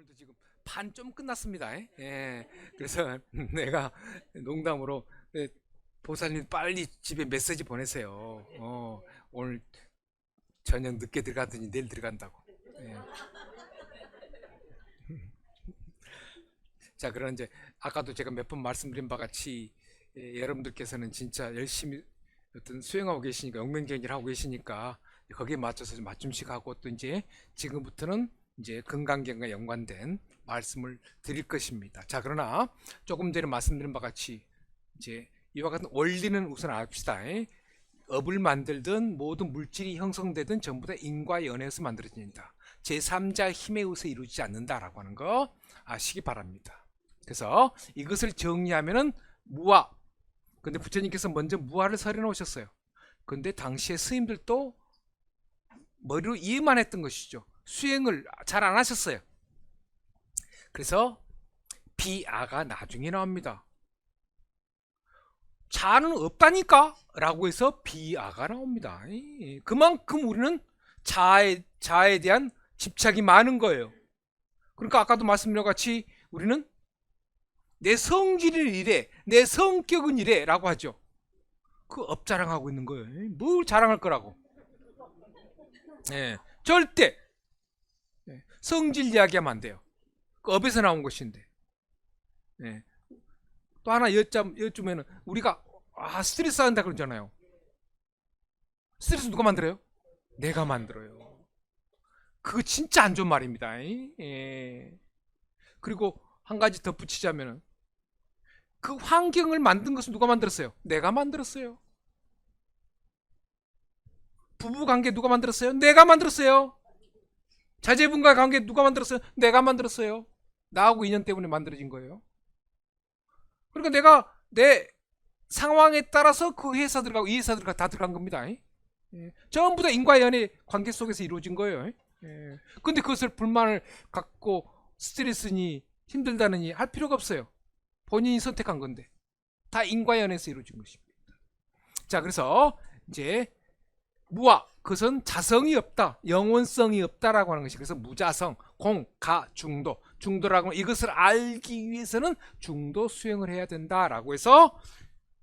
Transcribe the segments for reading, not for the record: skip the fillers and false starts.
오늘도 지금 반 좀 끝났습니다. 예. 그래서 내가 농담으로 보살님 빨리 집에 메시지 보내세요. 오늘 저녁 늦게 들어가더니 내일 들어간다고. 예. 자, 그런 이제 아까도 제가 몇 번 말씀드린 바 같이 여러분들께서는 진짜 열심히 어떤 수행하고 계시니까 영맹정진을 하고 계시니까 거기에 맞춰서 좀 맞춤식 하고 또 이제 지금부터는 이제 건강경과 연관된 말씀을 드릴 것입니다. 자, 그러나 조금 전에 말씀드린 바 같이 이제 이와 같은 원리는 우선 압시다. 업을 만들든 모든 물질이 형성되든 전부 다 인과 연에서 만들어진다. 제3자 힘에 의해서 이루어지지 않는다라고 하는 거 아시기 바랍니다. 그래서 이것을 정리하면은 무아. 근데 부처님께서 먼저 무아를 설해 놓으셨어요. 근데 당시에 스님들도 머리로 이해만 했던 것이죠. 수행을 잘 안 하셨어요. 그래서 비아가 나중에 나옵니다. 자는 없다니까? 라고 해서 비아가 나옵니다. 그만큼 우리는 자에 대한 집착이 많은 거예요. 그러니까 아까도 말씀드린 것 같이 우리는 내 성질은 이래, 내 성격은 이래 라고 하죠. 그 업 자랑하고 있는 거예요. 뭘 자랑할 거라고. 절대 성질 이야기하면 안 돼요. 그 업에서 나온 것인데. 또 하나 여쭈면은 우리가 스트레스 한다 그러잖아요. 스트레스 누가 만들어요? 내가 만들어요. 그거 진짜 안 좋은 말입니다. 그리고 한 가지 덧붙이자면은 그 환경을 만든 것은 누가 만들었어요? 내가 만들었어요. 부부관계 누가 만들었어요? 내가 만들었어요. 자제분과의 관계 누가 만들었어요? 내가 만들었어요. 나하고 인연 때문에 만들어진 거예요. 그러니까 내가 내 상황에 따라서 그 회사 들어가고 이 회사 들어가 다 들어간 겁니다. 전부 다 인과 연의 관계 속에서 이루어진 거예요. 근데 그것을 불만을 갖고 스트레스니 힘들다느니 할 필요가 없어요. 본인이 선택한 건데 다 인과 연에서 이루어진 것입니다. 자, 그래서 이제 무아, 그것은 자성이 없다, 영원성이 없다라고 하는 것이. 그래서 무자성, 공, 가, 중도. 중도라고 하면 이것을 알기 위해서는 중도 수행을 해야 된다라고 해서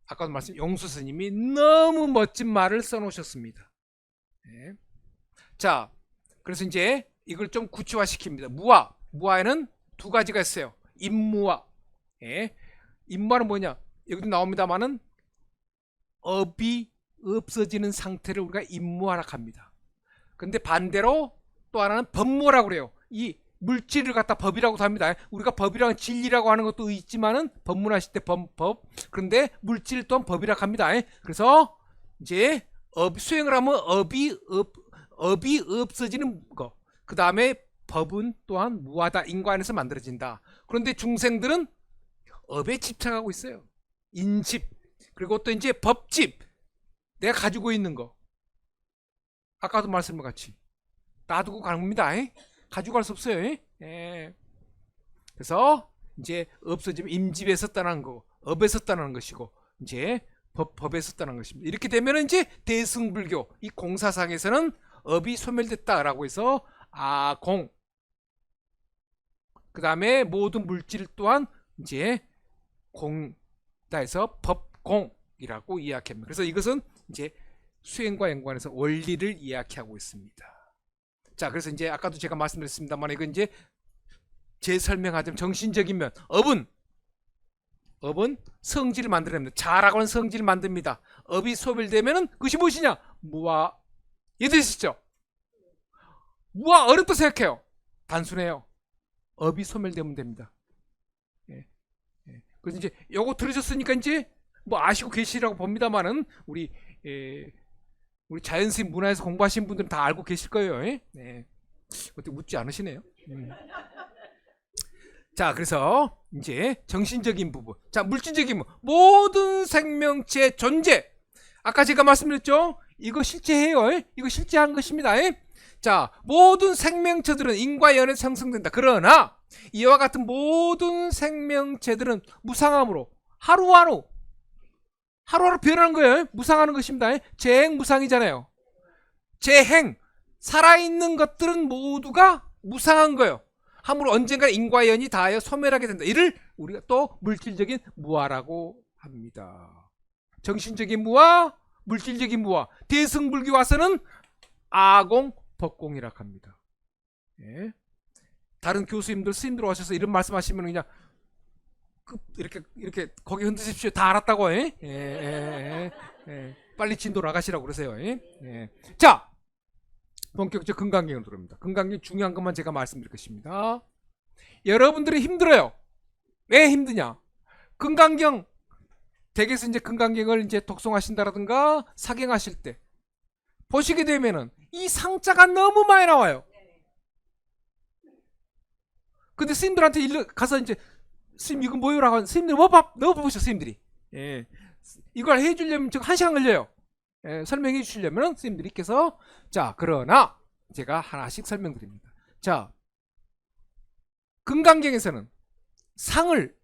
아까도 말씀 용수 스님이 너무 멋진 말을 써놓으셨습니다. 자, 그래서 이제 이걸 좀 구체화시킵니다. 무아에는 두 가지가 있어요. 임무아. 임무아는 뭐냐? 여기도 나옵니다만은 업이 없어지는 상태를 우리가 임무화라 합니다. 근데 반대로 또 하나는 법무라고 그래요. 이 물질을 갖다 법이라고도 합니다. 우리가 법이랑 진리라고 하는 것도 있지만은 법문하실 때 법. 그런데 물질 또한 법이라고 합니다. 그래서 이제 수행을 하면 업이 없어지는 거. 그 다음에 법은 또한 무하다, 인과 안에서 만들어진다. 그런데 중생들은 업에 집착하고 있어요. 인집, 그리고 또 이제 법집, 내가 가지고 있는 거. 아까도 말씀과 같이 놔두고 가는 겁니다. 가지고 갈 수 없어요. 그래서 이제 없어지면 임집에서 떠나는 거, 업에서 떠나는 것이고 이제 법에서 떠나는 것입니다. 이렇게 되면 이제 대승불교 이 공사상에서는 업이 소멸됐다라고 해서 아공, 그 다음에 모든 물질 또한 이제 공다 해서 법공이라고 이야기합니다. 그래서 이것은 이제 수행과 연관해서 원리를 이야기하고 있습니다. 자, 그래서 이제 아까도 제가 말씀드렸습니다만 이건 이제 제 설명하자면 정신적인 면, 업은 성질을 만들어냅니다. 자라고 하는 성질을 만듭니다. 업이 소멸되면은 그것이 무엇이냐? 무아. 이해되시죠? 무아 어렵다 생각해요. 단순해요. 업이 소멸되면 됩니다. 그래서 이제 요거 들으셨으니까 이제 뭐 아시고 계시라고 봅니다만은 우리 자연스님 문화에서 공부하신 분들은 다 알고 계실 거예요. 어떻게 묻지 않으시네요. 자, 그래서 이제 정신적인 부분. 자, 물질적인 부분. 모든 생명체 존재. 아까 제가 말씀드렸죠? 이거 실제해요. 이거 실제한 것입니다. 자, 모든 생명체들은 인과 연에서 형성된다. 그러나 이와 같은 모든 생명체들은 무상함으로 하루하루 변하는 거예요. 무상하는 것입니다. 재행 무상이잖아요. 재행, 살아있는 것들은 모두가 무상한 거예요. 하물어 언젠가 인과 연이 닿아야 소멸하게 된다. 이를 우리가 또 물질적인 무아라고 합니다. 정신적인 무아, 물질적인 무아. 대승불교 와서는 아공, 법공이라고 합니다. 예. 다른 교수님들, 스님들 오셔서 이런 말씀하시면 그냥 이렇게 고개 흔드십시오. 다 알았다고. 예? 빨리 진도 나가시라고 그러세요. 예? 자, 본격적 금강경으로 들어옵니다. 금강경 중요한 것만 제가 말씀드릴 것입니다. 여러분들이 힘들어요. 왜 힘드냐? 금강경 댁에서 이제 금강경을 이제 독송하신다라든가 사경하실 때 보시게 되면은 이 상자가 너무 많이 나와요. 근데 스님들한테 가서 이제 스님 이거 뭐요라고 하면 스님들 넣어보셔 스님들이. 예. 이걸 해주려면 지금 1시간 걸려요. 예, 설명해 주시려면 스님들께서 자 그러나 제가 하나씩 설명드립니다. 자 금강경에서는 상을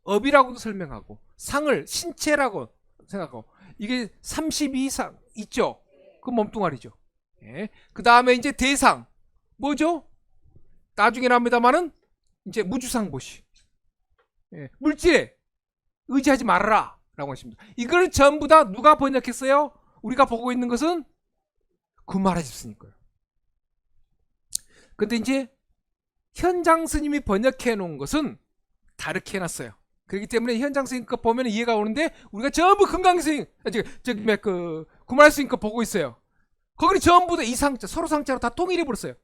업이라고도 설명하고 상을 신체라고 생각하고 이게 32상 있죠. 그 몸뚱아리죠. 예. 그 다음에 이제 대상 뭐죠? 나중에 나옵니다만은 이제 무주상보시. 예. 물질에 의지하지 말아라 라고 하십니다. 이걸 전부 다 누가 번역했어요? 우리가 보고 있는 것은 구마라 집스니까요. 근데 이제 현장 스님이 번역해 놓은 것은 다르게 해놨어요. 그렇기 때문에 현장 스님 거 보면 이해가 오는데 우리가 전부 금강 스님, 그 구마라 스님 거 보고 있어요. 거기는 전부 다 이 상자, 서로 상자로 다 통일해 버렸어요.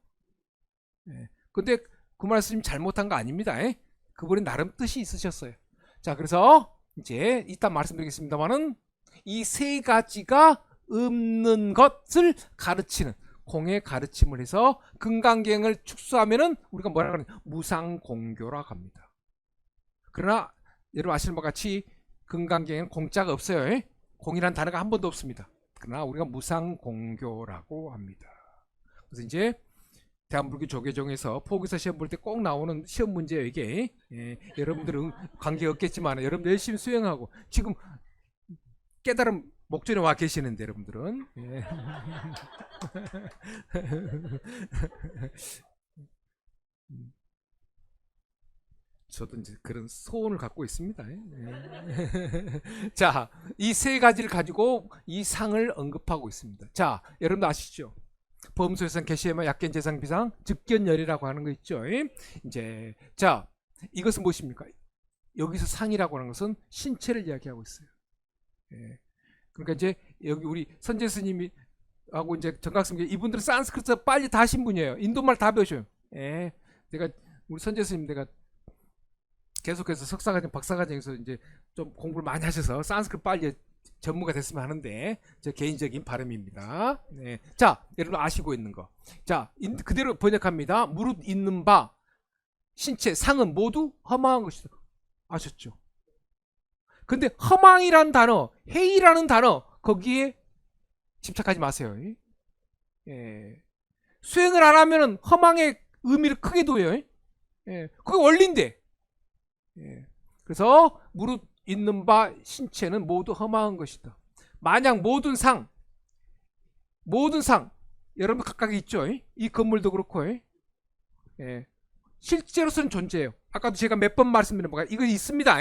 예. 근데 구마라 스님 잘못한 거 아닙니다. 예? 그분이 나름 뜻이 있으셨어요. 자, 그래서 이제 이따 말씀드리겠습니다만은 이 세 가지가 없는 것을 가르치는 공의 가르침을 해서 금강경을 축소하면은 우리가 뭐라 그러냐 무상공교라고 합니다. 그러나 여러분 아시는 것 같이 금강경에는 공짜가 없어요. 예? 공이란 단어가 한 번도 없습니다. 그러나 우리가 무상공교라고 합니다. 그래서 이제 대한불교 조계종에서 포기서 시험 볼 때 꼭 나오는 시험 문제예요 이게. 예, 여러분들은 관계 없겠지만 여러분들 열심히 수행하고 지금 깨달음 목전에 와 계시는데 여러분들은 예. 저도 이제 그런 소원을 갖고 있습니다. 예. 자, 이 세 가지를 가지고 이 상을 언급하고 있습니다. 자, 여러분들 아시죠? 범소에선 개시에만 약견재상 비상 즉견열이라고 하는 거 있죠. 이제 자 이것은 무엇입니까? 여기서 상이라고 하는 것은 신체를 이야기하고 있어요. 예. 그러니까 이제 여기 우리 선재 스님이 하고 이제 정각스님 이분들은 산스크리트 빨리 다 하신 분이에요. 인도말 다 배우셔요. 예. 내가 우리 선재 스님 내가 계속해서 석사과정, 박사과정에서 이제 좀 공부를 많이 하셔서 산스크리트 빨리 전문가 됐으면 하는데 제 개인적인 바람입니다. 네. 자, 여러분 아시고 있는 거. 자, 그대로 번역합니다. 무릇 있는 바 신체 상은 모두 허망한 것이다. 아셨죠? 근데 허망이라는 단어, 해이라는 단어 거기에 집착하지 마세요. 예. 수행을 안 하면은 허망의 의미를 크게 둬요. 예. 그게 원리인데. 예. 그래서 무릇 있는 바 신체는 모두 허망한 것이다. 만약 모든 상 여러분 각각 있죠. 이 건물도 그렇고 예. 실제로서는 존재해요. 아까도 제가 몇 번 말씀드린 바가 이거 있습니다.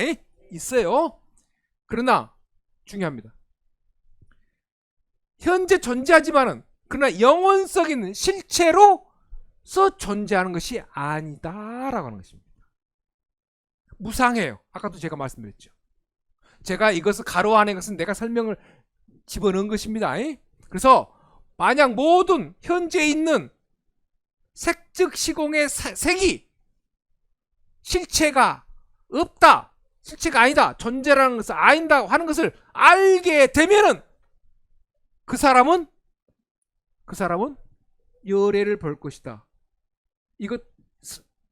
있어요. 그러나 중요합니다. 현재 존재하지만은 그러나 영원성 있는 실체로서 존재하는 것이 아니다라고 하는 것입니다. 무상해요. 아까도 제가 말씀드렸죠. 제가 이것을 가로 안에 것은 내가 설명을 집어넣은 것입니다. 그래서 만약 모든 현재 있는 색즉 시공의 색이 실체가 없다, 실체가 아니다, 존재라는 것을 아니다 하는 것을 알게 되면은 그 사람은 열애를 볼 것이다. 이거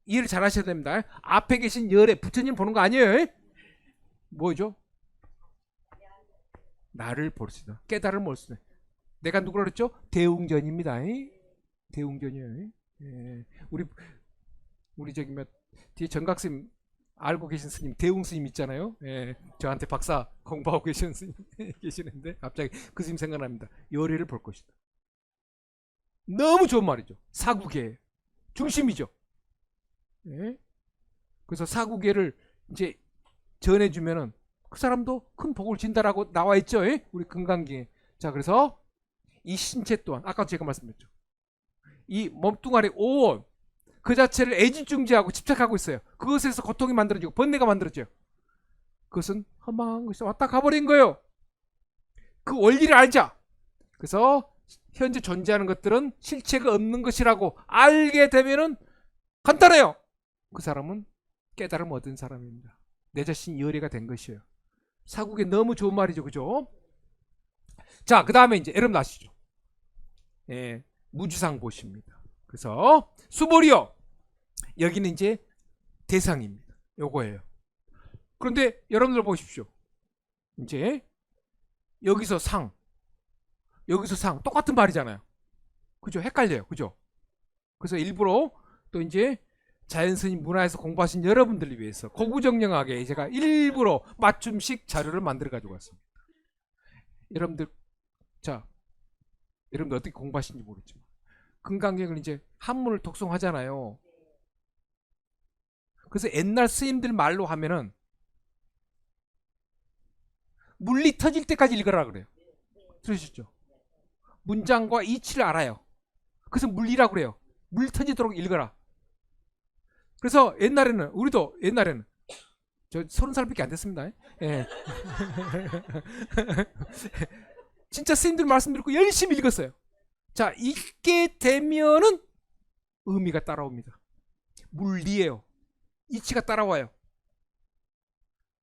이해를 잘 하셔야 됩니다. 앞에 계신 열애 부처님 보는 거 아니에요. 뭐죠? 나를 볼 수 있다. 깨달음을 볼 수 있다. 내가 누구라 그랬죠? 대웅전입니다. 대웅전이에요. 예. 우리 저기 뒤에 정각스님 알고 계신 스님 대웅 스님 있잖아요. 예. 저한테 박사 공부하고 계시는 스님 계시는데 갑자기 그 스님 생각납니다. 열애를 볼 것이다. 너무 좋은 말이죠. 사국의 중심이죠. 예? 그래서 사구계를 이제 전해주면은 그 사람도 큰 복을 진다라고 나와 있죠. 예? 우리 금강경에. 자, 그래서 이 신체 또한 아까 제가 말씀드렸죠. 이 몸뚱아리 오온 그 자체를 애지중지하고 집착하고 있어요. 그것에서 고통이 만들어지고 번뇌가 만들어져요. 그것은 허망한 것이 왔다 가버린 거예요. 그 원리를 알자. 그래서 현재 존재하는 것들은 실체가 없는 것이라고 알게 되면은 간단해요. 그 사람은 깨달음 얻은 사람입니다. 내 자신이 열애가 된 것이에요. 사국에 너무 좋은 말이죠, 그죠? 자, 그 다음에 이제 여러분 아시죠? 예, 무주상 보십니다. 그래서 수보리요. 여기는 이제 대상입니다. 요거예요. 그런데 여러분들 보십시오. 이제 여기서 상, 여기서 상 똑같은 말이잖아요. 그죠? 헷갈려요. 그죠? 그래서 일부러 또 이제 자연스님 문화에서 공부하신 여러분들을 위해서 고구정령하게 제가 일부러 맞춤식 자료를 만들어 가지고 왔습니다. 여러분들, 자, 여러분들 어떻게 공부하시는지 모르겠지만 금강경을 이제 한문을 독송하잖아요. 그래서 옛날 스님들 말로 하면은 물리 터질 때까지 읽으라 그래요. 들으셨죠? 문장과 이치를 알아요. 그래서 물리라고 그래요. 물 터지도록 읽어라. 그래서 옛날에는 우리도 옛날에는 저 30살밖에 안 됐습니다. 예. 진짜 스님들 말씀 듣고 열심히 읽었어요. 자, 읽게 되면은 의미가 따라옵니다. 물리예요. 이치가 따라와요.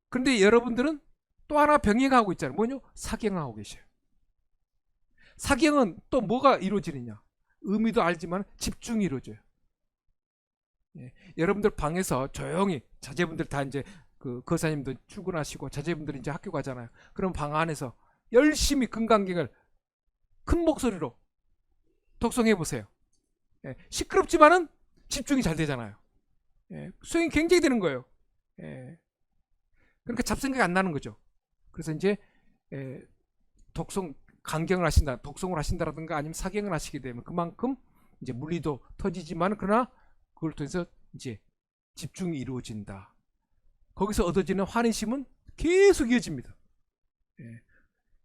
그런데 여러분들은 또 하나 병행하고 있잖아요. 뭐냐? 사경하고 계셔요. 사경은 또 뭐가 이루어지느냐? 의미도 알지만 집중이 이루어져요. 예, 여러분들 방에서 조용히 자제분들 다 이제 그 거사님도 출근하시고 자제분들이 이제 학교 가잖아요. 그럼 방 안에서 열심히 금강경을 큰 목소리로 독송해 보세요. 예, 시끄럽지만은 집중이 잘 되잖아요. 예, 수행이 굉장히 되는 거예요. 예, 그러니까 잡생각이 안 나는 거죠. 그래서 이제 독송 강경을 하신다, 독송을 하신다라든가 아니면 사경을 하시게 되면 그만큼 이제 물리도 터지지만 그러나 그걸 통해서 이제 집중이 이루어진다. 거기서 얻어지는 환희심은 계속 이어집니다. 예.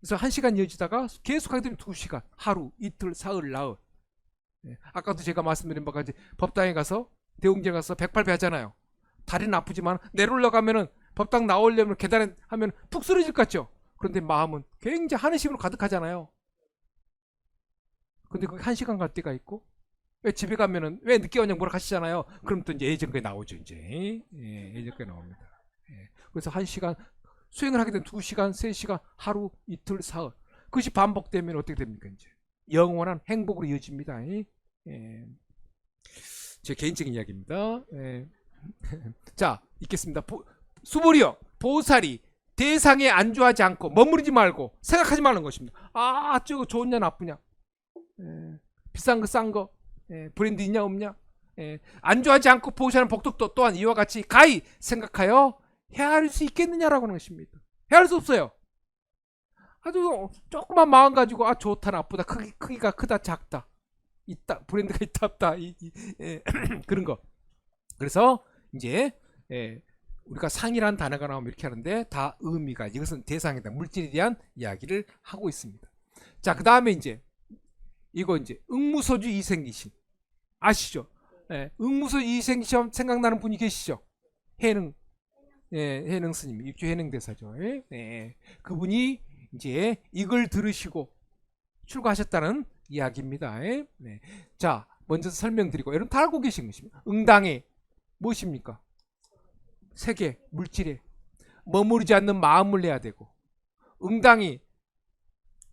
그래서 1시간 이어지다가 계속 하게 되면 2시간, 하루, 이틀, 사흘, 나흘. 예. 아까도 제가 말씀드린 바가 이제 법당에 가서 대웅제 가서 108배 하잖아요. 다리는 아프지만 내려올라 가면은 법당 나오려면 계단에 하면 푹 쓰러질 것 같죠. 그런데 마음은 굉장히 환희심으로 가득하잖아요. 근데 그게 1시간 갈 때가 있고 왜 집에 가면은 왜 늦게 오냐고 뭐라 하시잖아요. 그럼 또 이제 예전까지 나오죠. 이제 예전까지 나옵니다. 예. 그래서 1시간 수행을 하게 되면 2시간, 3시간, 하루, 이틀, 사흘. 그것이 반복되면 어떻게 됩니까? 이제 영원한 행복으로 이어집니다. 예. 제 개인적인 이야기입니다. 예. 자, 읽겠습니다. 수보리여, 보살이 대상에 안주하지 않고 머무르지 말고 생각하지 말는 것입니다. 아, 저거 좋냐 나쁘냐, 비싼 거 싼 거, 브랜드 있냐 없냐, 안주하지 않고 보시하는 복덕도 또한 이와 같이 가히 생각하여 헤아릴 수 있겠느냐라고 하는 것입니다. 헤아릴 수 없어요. 아주 조그만 마음 가지고 아 좋다 나쁘다, 크기가 크다 작다, 있다 브랜드가 있다 없다, 그런 거. 그래서 이제 우리가 상이라는 단어가 나오면 이렇게 하는데 다 의미가 이것은 대상이다, 물질에 대한 이야기를 하고 있습니다. 자, 그 다음에 이제 이거 이제 응무소주 이생기신 아시죠? 응무소주 이생기신 생각나는 분이 계시죠? 해능, 해능 스님, 육주 해능 대사죠. 그분이 이제 이걸 들으시고 출가하셨다는 이야기입니다. 자, 먼저 설명드리고 여러분 다 알고 계신 것입니다. 응당의 무엇입니까? 세계, 물질에 머무르지 않는 마음을 내야 되고, 응당이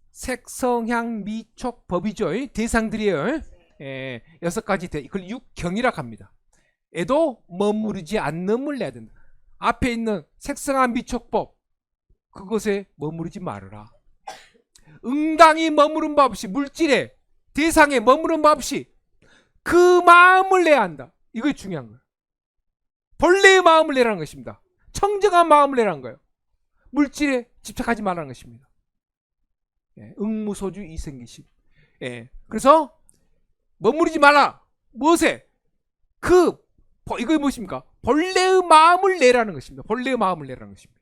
색성향 미촉 법이죠. 대상들이에요. 6가지 이걸 육경이라고 합니다. 에도 머무르지 않는을 내야 된다. 앞에 있는 색성한 미촉법, 그것에 머무르지 말아라. 응당이 머무른 법 없이, 물질에 대상에 머무른 법 없이 그 마음을 내야 한다. 이게 중요한 거예요. 본래의 마음을 내라는 것입니다. 청정한 마음을 내라는 거예요. 물질에 집착하지 말라는 것입니다. 응무소주 이생기심. 그래서 머무르지 마라. 무엇에? 그 이거 무엇입니까? 본래의 마음을 내라는 것입니다. 본래의 마음을 내라는 것입니다.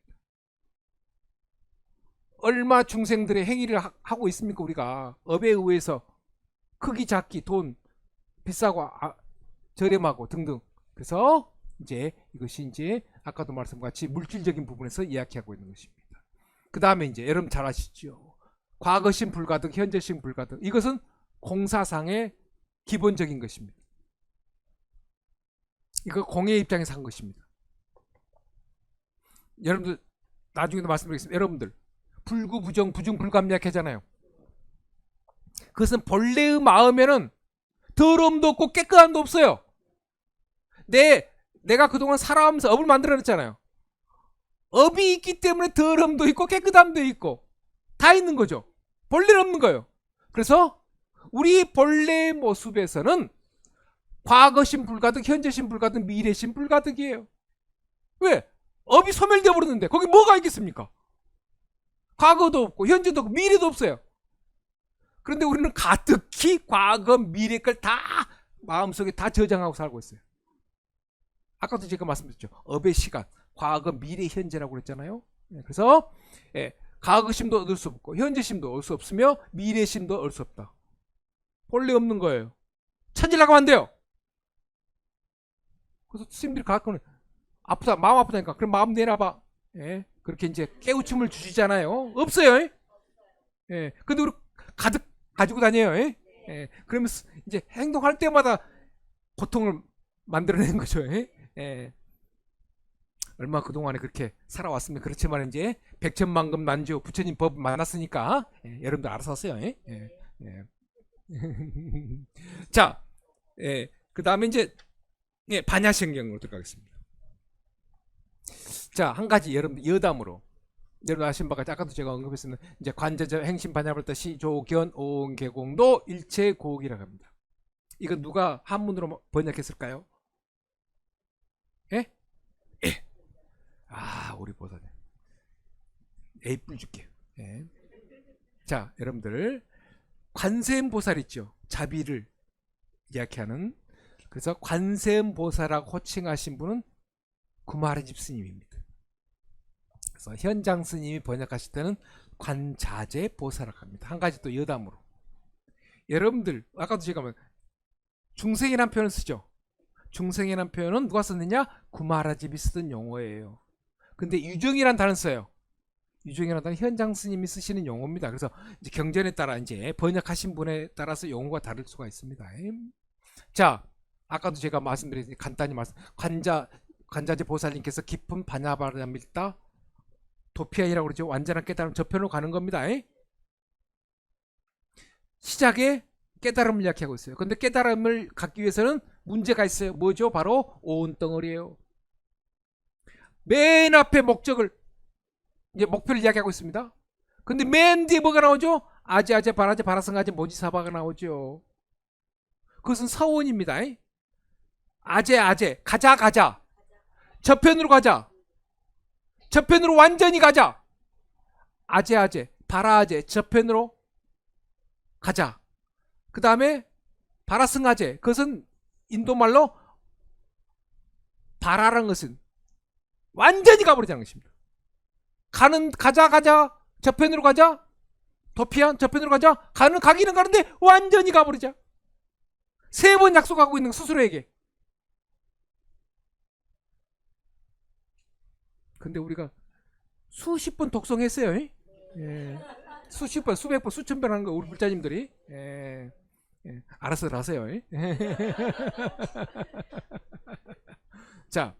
얼마 중생들의 행위를 하고 있습니까? 우리가 업에 의해서 크기 작기 돈 비싸고 저렴하고 등등. 그래서 이제 이것이 이제 아까도 말씀같이 물질적인 부분에서 이야기하고 있는 것입니다. 그 다음에 이제 여러분 잘 아시죠? 과거심 불가득, 현재심 불가득. 이것은 공사상의 기본적인 것입니다. 이거 공의 입장에서 한 것입니다. 여러분들 나중에도 말씀드리겠습니다. 여러분들 불구, 부정, 부중, 불감약 하잖아요. 그것은 본래의 마음에는 더러움도 없고 깨끗함도 없어요. 내가 그동안 살아오면서 업을 만들어냈잖아요. 업이 있기 때문에 더러움도 있고 깨끗함도 있고 다 있는 거죠. 본래는 없는 거예요. 그래서 우리 본래의 모습에서는 과거심 불가득, 현재심 불가득, 미래심 불가득이에요. 왜? 업이 소멸되어 버렸는데 거기 뭐가 있겠습니까? 과거도 없고 현재도 없고 미래도 없어요. 그런데 우리는 가득히 과거, 미래 걸 다 마음속에 다 저장하고 살고 있어요. 아까도 제가 말씀드렸죠. 업의 시간, 과거, 미래, 현재라고 그랬잖아요. 그래서 과거심도 얻을 수 없고 현재심도 얻을 수 없으며 미래심도 얻을 수 없다. 본래 없는 거예요. 찾으려고 하면 안 돼요. 그래서 스님들이 가끔은 아프다, 마음 아프다니까 그럼 마음 내놔봐. 그렇게 이제 깨우침을 주시잖아요. 없어요. 근데 우리 가득 가지고 다녀요. 그러면서 이제 행동할 때마다 고통을 만들어내는 거죠. 얼마 그동안에 그렇게 살아왔으면 그렇지만 이제 백천만금 난주 부처님 법 만났으니까 여러분들 알아서 하세요. 자, 그 다음에 이제 반야신경으로 들어가겠습니다. 자, 한 가지 여러분들 여담으로 여러분 아신 바가 아까도 제가 언급했습니다. 이제 관자적 행심 반야불다 시조견 오온계공도 일체 고옥이라고 합니다. 이거 누가 한문으로 번역했을까요? 우리 보사님 A뿔 줄게요. 자, 여러분들 관세음보살 있죠. 자비를 이야기하는. 그래서 관세음보살하고 호칭하신 분은 구마라집 스님입니다. 그래서 현장 스님이 번역하실 때는 관자재 보살이라고 합니다. 한 가지 또 여담으로 여러분들 아까도 제가 중생이라는 표현을 쓰죠. 중생이라는 표현은 누가 썼느냐? 구마라집이 쓰던 용어예요. 근데 유정이라는 단어를 써요. 유정이라는 단어는 현장 스님이 쓰시는 용어입니다. 그래서 이제 경전에 따라 이제 번역하신 분에 따라서 용어가 다를 수가 있습니다. 자, 아까도 제가 말씀드렸으니 간단히 관자재 보살님께서 깊은 반야바람일다 도피아이라고 그러죠. 완전한 깨달음 저편으로 가는 겁니다. 시작에 깨달음을 이야기하고 있어요. 근데 깨달음을 갖기 위해서는 문제가 있어요. 뭐죠? 바로 오온덩어리예요. 맨 앞에 이제 목표를 이야기하고 있습니다. 근데 맨 뒤에 뭐가 나오죠? 아제 바라제 바라성아제 모지사바가 나오죠. 그것은 서원입니다. 아제 가자 저편으로 가자. 저편으로 완전히 가자. 아제 바라아제 저편으로 가자. 그 다음에 바라승아제 그것은 인도말로 바라라는 것은 완전히 가버리자는 것입니다. 가자 저편으로 가자. 도피안 저편으로 가자. 가기는 가는데 완전히 가버리자. 3번 약속하고 있는 스스로에게. 근데 우리가 수십 번 독송했어요. 수십 번, 수백 번, 수천 번 하는 거 우리 불자님들이. 알아서 하세요. 자,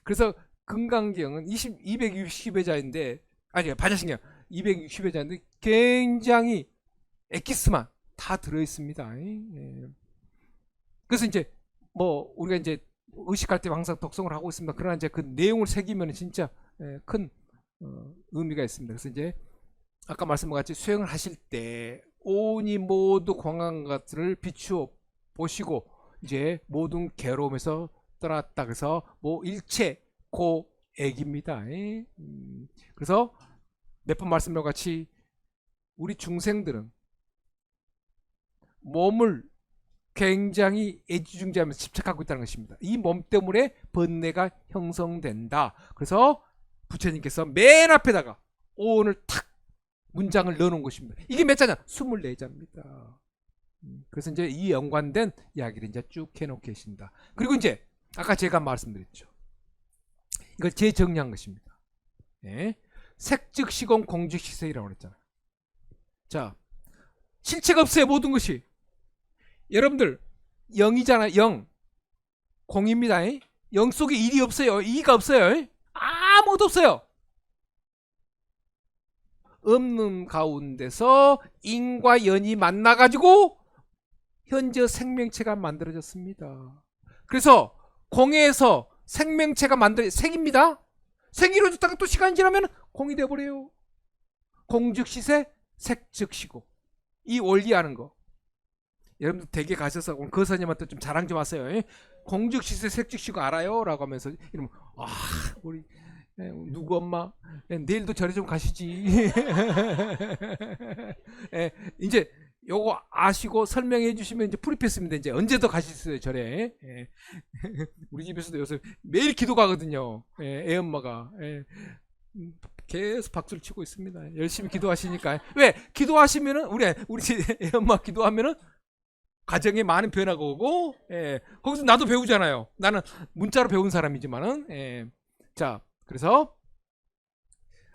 그래서 금강경은 260회자인데 반야신경 260회자인데 굉장히 엑기스만 다 들어있습니다. 그래서 이제 우리가 이제 의식할 때 항상 독송을 하고 있습니다. 그러나 이제 그 내용을 새기면 진짜 큰 의미가 있습니다. 그래서 이제 아까 말씀한 같이 수행을 하실 때 온이 모두 공한 것들을 비추어 보시고 이제 모든 괴로움에서 떠났다. 그래서 일체 고액입니다. 그래서 몇 번 말씀드린 같이 우리 중생들은 몸을 굉장히 애지중지하면서 집착하고 있다는 것입니다. 이 몸 때문에 번뇌가 형성된다. 그래서 부처님께서 맨 앞에다가 오늘 탁 문장을 넣어놓은 것입니다. 이게 몇 자냐? 24자입니다. 그래서 이제 이 연관된 이야기를 이제 쭉 해놓고 계신다. 그리고 이제 아까 제가 말씀드렸죠. 이걸 재정리한 것입니다. 네. 색즉시공 공즉시색이라고 그랬잖아요. 자, 실체가 없어요. 모든 것이. 여러분들 0이잖아요. 0. 공입니다. 0 속에 1이 없어요. 2가 없어요. 아무것도 없어요. 없는 가운데서 인과 연이 만나가지고 현재 생명체가 만들어졌습니다. 그래서 공에서 생명체가 색입니다. 색이 이루어졌다가 또 시간이 지나면 공이 되어버려요. 공즉시색, 색즉시고. 이 원리하는 거. 여러분들 댁에 가셔서 오늘 거사님한테 좀 자랑 좀 하세요. 공즉시색, 색즉시고 알아요? 라고 하면서 이러면 우리 누구 엄마 내일도 절에 좀 가시지. 이제 요거 아시고 설명해 주시면 이제 프리패스입니다. 이제 언제 더 가실 수 있어요 절에. 우리 집에서도 요새 매일 기도 가거든요. 애 엄마가 계속 박수를 치고 있습니다. 열심히 기도하시니까. 왜 기도하시면은 우리 집 애 엄마 기도하면은 가정에 많은 변화가 오고, 거기서 나도 배우잖아요. 나는 문자로 배운 사람이지만은, 자, 그래서,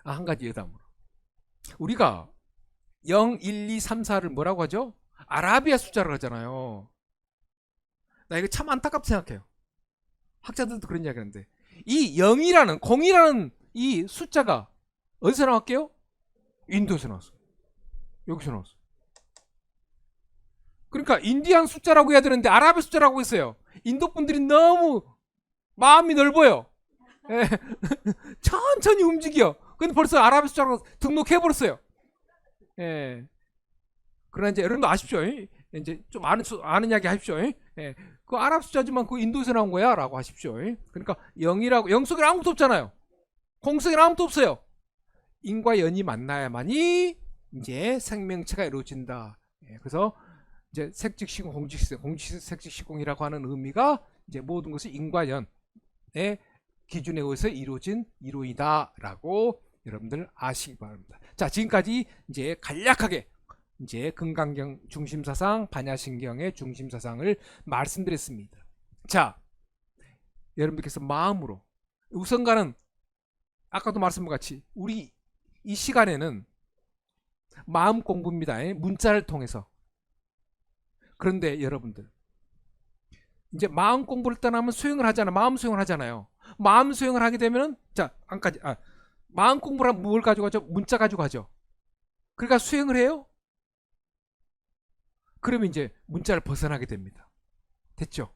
한 가지 예담으로. 우리가 0, 1, 2, 3, 4를 뭐라고 하죠? 아라비아 숫자로 하잖아요. 나 이거 참 안타깝게 생각해요. 학자들도 그런 이야기 하는데. 이 0이라는, 0이라는 이 숫자가 어디서 나왔게요? 인도에서 나왔어. 여기서 나왔어. 그러니까 인디안 숫자라고 해야 되는데 아랍의 숫자라고 했어요. 인도 분들이 너무 마음이 넓어요. 천천히 움직여. 근데 벌써 아랍의 숫자로 등록해버렸어요. 그러나 이제 여러분도 아십시오. 이제 좀 아는 이야기 하십시오. 그 아랍 숫자지만 그 인도에서 나온 거야 라고 하십시오. 그러니까 0 속에 아무것도 없잖아요. 공 속에 아무것도 없어요. 인과 연이 만나야만이 이제 생명체가 이루어진다. 그래서 이제 색즉시공, 공즉시색, 공즉시색, 색즉시공이라고 하는 의미가 이제 모든 것이 인과 연의 기준에 의해서 이루어진 이루이다라고 여러분들 아시기 바랍니다. 자, 지금까지 이제 간략하게 이제 금강경 중심사상, 반야신경의 중심사상을 말씀드렸습니다. 자, 여러분들께서 마음으로 우선가는 아까도 말씀한 것 같이 우리 이 시간에는 마음 공부입니다. 문자를 통해서. 그런데 여러분들 이제 마음 공부를 떠나면 수행을 하잖아요. 마음 수행을 하잖아요. 마음 수행을 하게 되면은 자, 마음 공부를 하면 뭘 가지고 하죠? 문자 가지고 하죠. 그러니까 수행을 해요. 그러면 이제 문자를 벗어나게 됩니다. 됐죠?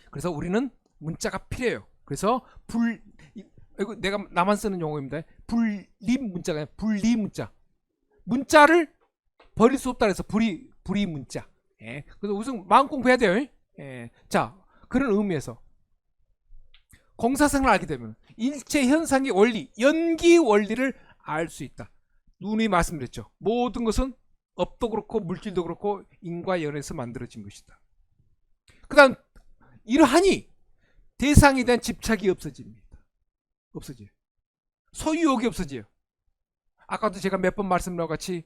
그래서 우리는 문자가 필요해요. 그래서 이거 내가 나만 쓰는 용어입니다. 불림 문자가 분리 문자. 문자를 버릴 수 없다 그래서 불이 문자. 그래서 우선 마음 공부해야 돼요. 자, 그런 의미에서 공사성을 알게 되면 일체 현상의 원리, 연기 원리를 알 수 있다. 누누이 말씀드렸죠. 모든 것은 업도 그렇고 물질도 그렇고 인과 연에서 만들어진 것이다. 그 다음 이러하니 대상에 대한 집착이 없어집니다. 없어져요. 소유욕이 없어져요. 아까도 제가 몇 번 말씀드린 것 같이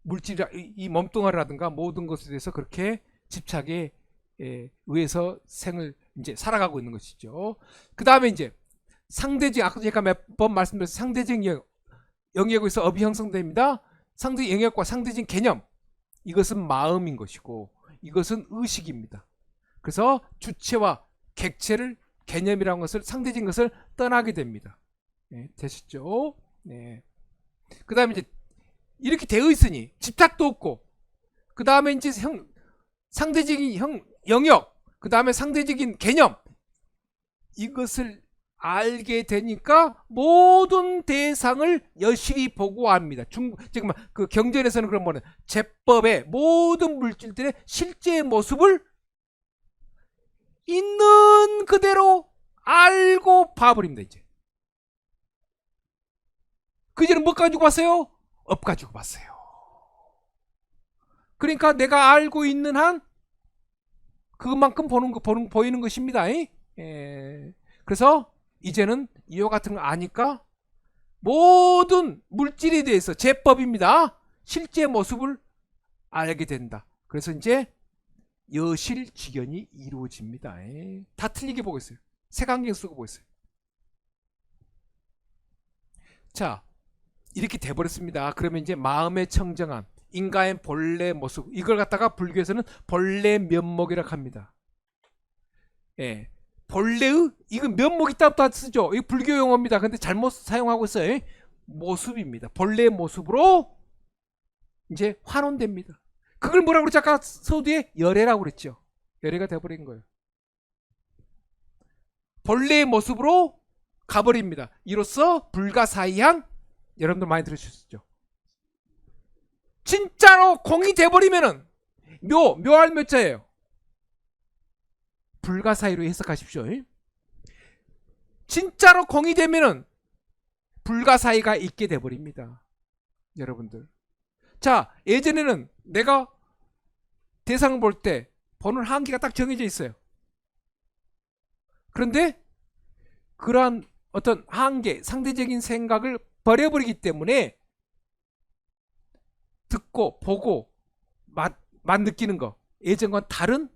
물질, 이 몸뚱아리라든가 모든 것에 대해서 그렇게 집착에 의해서 생을 이제 살아가고 있는 것이죠. 그 다음에 이제 상대적, 아까 제가 몇 번 말씀드렸어요. 상대적 영역에서 업이 형성됩니다. 상대 영역과 상대적 개념, 이것은 마음인 것이고 이것은 의식입니다. 그래서 주체와 객체를 개념이라는 것을 상대적인 것을 떠나게 됩니다. 되셨죠? 네. 그 다음에 이제 이렇게 되어 있으니 집착도 없고 그 다음에 이제 상대적인 영역, 그 다음에 상대적인 개념, 이것을 알게 되니까 모든 대상을 여실히 보고합니다. 지금 그 경전에서는 그런 뭐는 제법의 모든 물질들의 실제 모습을 있는 그대로 알고 봐버립니다. 이제 그전에 뭐 가지고 봤어요? 업 가지고 봤어요. 그러니까 내가 알고 있는 한 그만큼 보이는 것입니다. 그래서 이제는 이와 같은 거 아니까 모든 물질에 대해서 제법입니다. 실제 모습을 알게 된다. 그래서 이제 여실직연이 이루어집니다. 다 틀리게 보고 있어요. 색안경 쓰고 보고 있어요. 자, 이렇게 돼버렸습니다. 그러면 이제 마음의 청정함, 인간의 본래 모습, 이걸 갖다가 불교에서는 본래 면목이라고 합니다. 본래의, 이건 면목 있다부터 쓰죠. 이거 불교 용어입니다. 근데 잘못 사용하고 있어요. 모습입니다. 본래의 모습으로 이제 환원됩니다. 그걸 뭐라고 그랬죠? 아까 서두에 열애라고 그랬죠. 열애가 돼버린 거예요. 본래의 모습으로 가버립니다. 이로써 불가사의한, 여러분들 많이 들으셨죠? 진짜로 공이 돼버리면은 묘할 묘자예요. 불가사의로 해석하십시오. 진짜로 공이 되면은 불가사의가 있게 돼버립니다. 여러분들. 자, 예전에는 내가 대상을 볼 때 보는 한계가 딱 정해져 있어요. 그런데 그러한 어떤 한계, 상대적인 생각을 버려버리기 때문에 듣고 보고 맛 느끼는 거, 예전과는 다른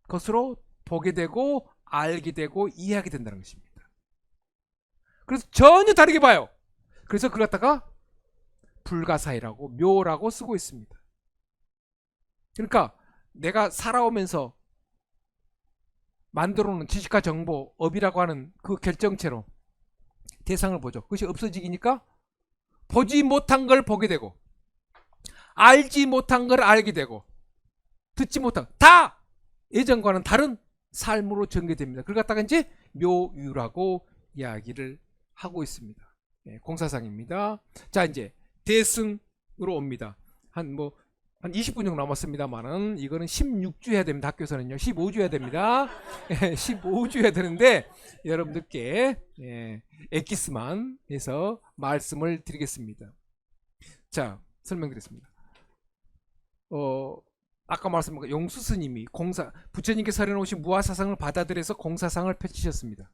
것으로 보게 되고 알게 되고 이해하게 된다는 것입니다. 그래서 전혀 다르게 봐요. 그래서 그걸 갖다가 불가사의라고 묘라고 쓰고 있습니다. 그러니까 내가 살아오면서 만들어 놓은 지식과 정보, 업이라고 하는 그 결정체로 대상을 보죠. 그것이 없어지니까 보지 못한 걸 보게 되고, 알지 못한 걸 알게 되고, 듣지 못한 다 예전과는 다른 삶으로 전개됩니다. 그걸 갖다가 이제 묘유라고 이야기를 하고 있습니다. 공사상입니다. 자, 이제 대승으로 옵니다. 한 20분 정도 남았습니다만은 이거는 16주 해야 됩니다. 학교에서는요. 15주 해야 됩니다. 15주 해야 되는데 여러분들께 엑기스만 해서 말씀을 드리겠습니다. 자, 설명드리겠습니다. 아까 말씀드린 용수 스님이 부처님께서 서려놓으신 무아사상을 받아들여서 공사상을 펼치셨습니다.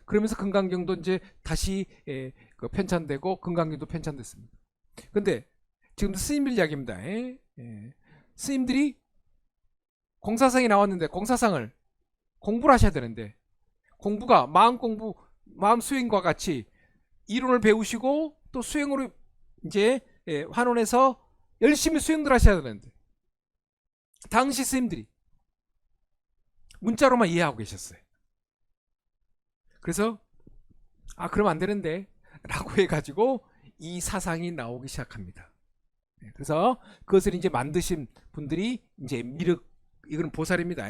그러면서 금강경도 이제 다시 편찬되고 금강경도 편찬됐습니다. 근데 지금도 스님들 이야기입니다. 스님들이 공사상이 나왔는데 공사상을 공부를 하셔야 되는데 공부가 마음 수행과 같이 이론을 배우시고 또 수행으로 이제 환원해서 열심히 수행들 하셔야 되는데 당시 스님들이 문자로만 이해하고 계셨어요. 그래서 그러면 안 되는데 라고 해가지고 이 사상이 나오기 시작합니다. 그래서 그것을 이제 만드신 분들이 이제 이건 보살입니다.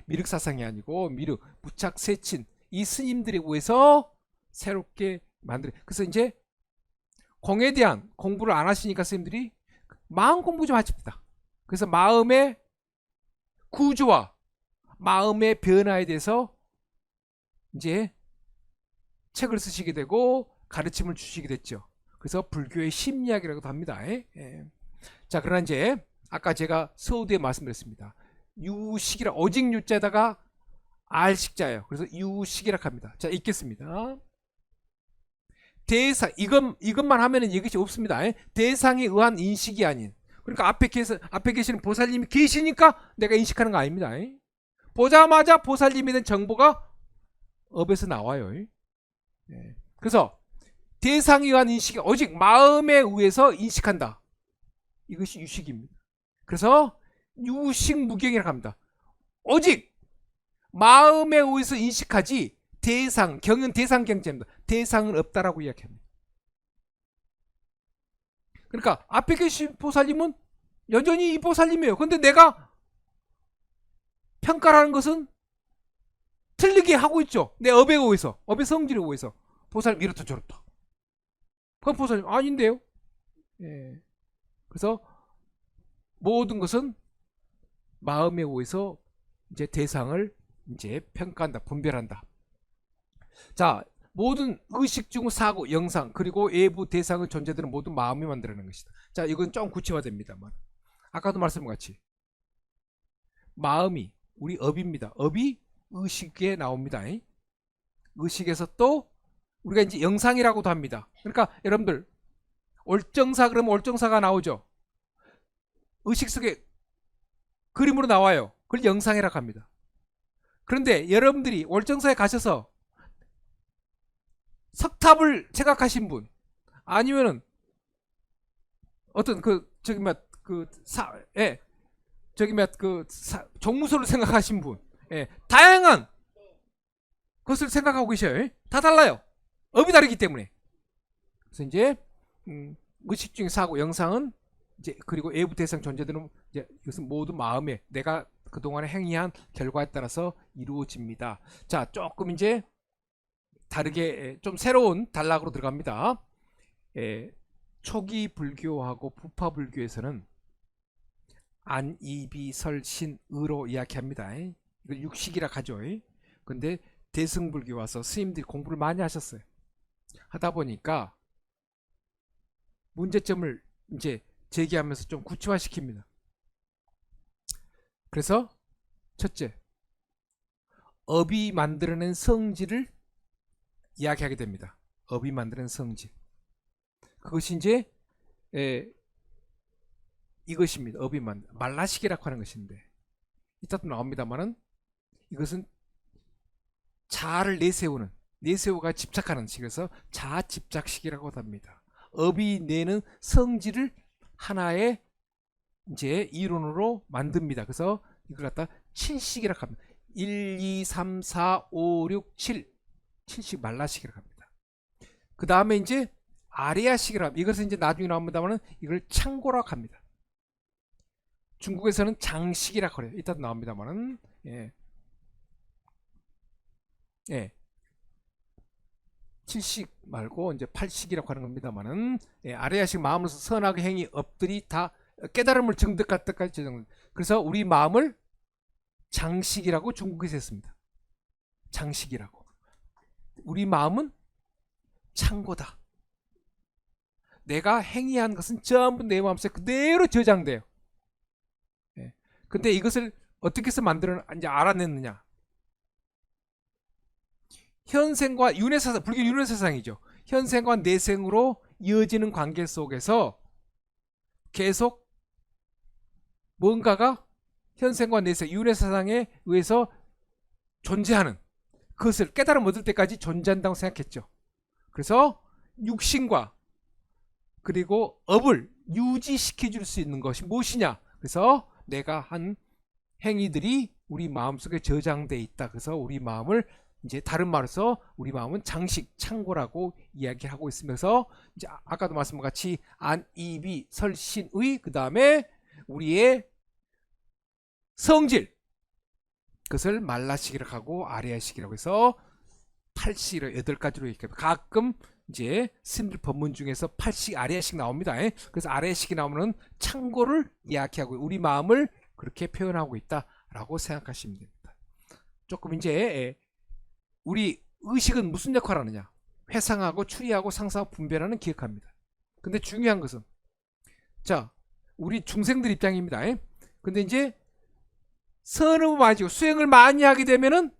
미륵 사상이 아니고 미륵, 무착, 세친 이 스님들에 의해서 새롭게 그래서 이제 공에 대한 공부를 안 하시니까 스님들이 마음 공부 좀 하십니다. 그래서 마음의 구조와 마음의 변화에 대해서 이제 책을 쓰시게 되고 가르침을 주시게 됐죠. 그래서 불교의 심리학이라고도 합니다. 자, 그러나 이제 아까 제가 서두에 말씀드렸습니다. 유식이라 오직 유자에다가 알식자예요. 그래서 유식이라고 합니다. 자, 읽겠습니다. 대상 이것만 하면은 이것이 없습니다. 대상에 의한 인식이 아닌. 그러니까 앞에 계시는 보살님이 계시니까 내가 인식하는 거 아닙니다. 보자마자 보살님에 대한 정보가 업에서 나와요. 그래서 대상에 의한 인식이 오직 마음에 의해서 인식한다. 이것이 유식입니다. 그래서 유식무경이라고 합니다. 오직 마음에 의해서 인식하지 경은 대상경제입니다. 대상은 없다라고 이야기합니다. 그러니까 앞에 계신 보살님은 여전히 이 보살님이에요. 그런데 내가 평가하는 것은 틀리게 하고 있죠. 내 업에 의해서, 업의 성질에 의해서 보살님 이렇다 저렇다. 그건 보살님 아닌데요. 그래서 모든 것은 마음에 의해서 이제 대상을 이제 평가한다, 분별한다. 자, 모든 의식 중 사고, 영상, 그리고 외부 대상의 존재들은 모두 마음이 만들어낸 것이다. 자, 이건 좀 구체화됩니다만 아까도 말씀한 같이 마음이 우리 업입니다. 업이 의식에 나옵니다. 의식에서 또 우리가 이제 영상이라고도 합니다. 그러니까 여러분들 월정사 그러면 월정사가 나오죠. 의식 속에 그림으로 나와요. 그걸 영상이라고 합니다. 그런데 여러분들이 월정사에 가셔서 석탑을 생각하신 분, 아니면은 어떤 그 저기 막그 저기 막그 종무소를 생각하신 분, 다양한 것을 생각하고 계셔요. 다 달라요. 업이 다르기 때문에. 그래서 이제 의식 중의 사고, 영상은 이제 그리고 외부 대상 존재들은 이제 이것은 모두 마음에 내가 그동안에 행위한 결과에 따라서 이루어집니다. 자, 조금 이제 다르게 좀 새로운 단락으로 들어갑니다. 초기 불교하고 부파 불교에서는 안, 이비, 설, 신, 의로 이야기합니다. 이걸 육식이라 하죠. 근데 대승불교 와서 스님들이 공부를 많이 하셨어요. 하다 보니까 문제점을 이제 제기하면서 좀 구체화시킵니다. 그래서 첫째, 업이 만들어낸 성질을 이야기하게 됩니다. 업이 만드는 성질. 그것이 이제 이것입니다. 업이 만든 말라식이라고 하는 것인데 이따도 나옵니다만은 이것은 자아를 내세우가 집착하는 식에서 자아 집착식이라고 합니다. 업이 내는 성질을 하나의 이제 이론으로 만듭니다. 그래서 이걸 갖다 7식이라고 합니다. 1, 2, 3, 4, 5, 6, 7 7식 말라식이라고 합니다. 그 다음에 이제 아레아식이라고 합니다. 이것은 이제 나중에 나옵니다만 이걸 창고라고 합니다. 중국에서는 장식이라고 해요. 이따도 나옵니다만은 예. 7식 말고 이제 8식이라고 하는 겁니다만은 아레아식 마음으로서 선악의 행위 업들이 다 깨달음을 증득할 때까지. 그래서 우리 마음을 장식이라고 중국에서 했습니다. 장식이라고. 우리 마음은 창고다. 내가 행위한 것은 전부 내 마음속에 그대로 저장돼요. 근데 이것을 어떻게 해서 이제 알아냈느냐? 현생과 윤회사상, 불교 윤회사상이죠. 현생과 내생으로 이어지는 관계 속에서 계속 뭔가가 현생과 내생, 윤회사상에 의해서 존재하는 그것을 깨달음 얻을 때까지 존재한다고 생각했죠. 그래서 육신과 그리고 업을 유지시켜 줄 수 있는 것이 무엇이냐? 그래서 내가 한 행위들이 우리 마음속에 저장돼 있다. 그래서 우리 마음을 이제 다른 말로서 우리 마음은 장식, 창고라고 이야기하고 있으면서 이제 아까도 말씀한 같이 안, 이비, 설신의 그 다음에 우리의 성질 그것을 말라식이라고 하고 아레아식이라고 해서 8식이라고 8가지로 이렇게 가끔 이제 스님들 법문 중에서 8식 아레아식 나옵니다. 그래서 아레아식이 나오면 창고를 이야기하고 우리 마음을 그렇게 표현하고 있다라고 생각하시면 됩니다. 조금 이제 우리 의식은 무슨 역할을 하느냐? 회상하고 추리하고 상상하고 분별하는 기억합니다. 근데 중요한 것은 자 우리 중생들 입장입니다. 근데 이제 선을 많이 지고 수행을 많이 하게 되면은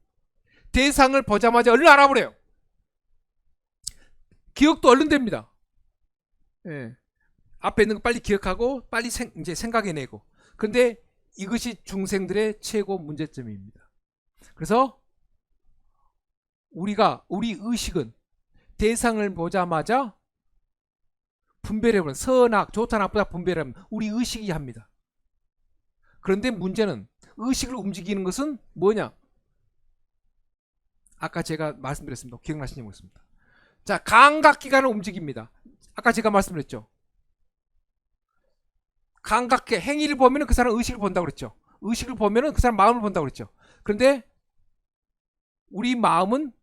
대상을 보자마자 얼른 알아버려요. 기억도 얼른 됩니다. 앞에 있는 거 빨리 기억하고 빨리 이제 생각해내고. 근데 이것이 중생들의 최고 문제점입니다. 그래서 우리 의식은 대상을 보자마자 분별해버리는 선악, 좋다, 나쁘다 분별하면 우리 의식이 합니다. 그런데 문제는 의식을 움직이는 것은 뭐냐? 아까 제가 말씀드렸습니다. 기억나시는지 모르겠습니다. 자, 감각기관을 움직입니다. 아까 제가 말씀드렸죠. 감각계 행위를 보면 그 사람 의식을 본다고 그랬죠. 의식을 보면 그 사람 마음을 본다고 그랬죠. 그런데 우리 마음은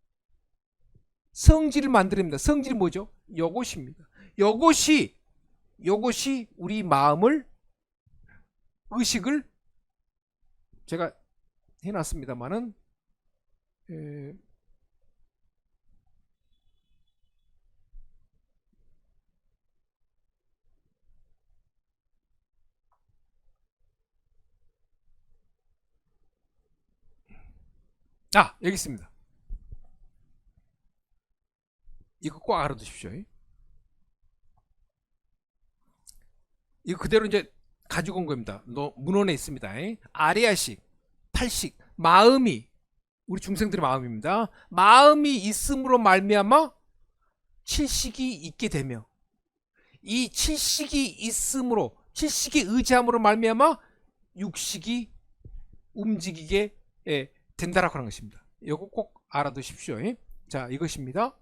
성질을 만들어냅니다. 성질이 뭐죠? 요것입니다. 요것이 우리 마음을 의식을 제가 해놨습니다만은 아, 여기 있습니다. 이거 꼭 알아두십시오. 이거 그대로 이제 가지고 온 겁니다. 문헌에 있습니다. 아리아식, 팔식, 마음이 우리 중생들의 마음입니다. 마음이 있음으로 말미암아 칠식이 있게 되며 이 칠식이 있음으로 칠식이 의지함으로 말미암아 육식이 움직이게 된다라고 하는 것입니다. 이거 꼭 알아두십시오. 자, 이것입니다.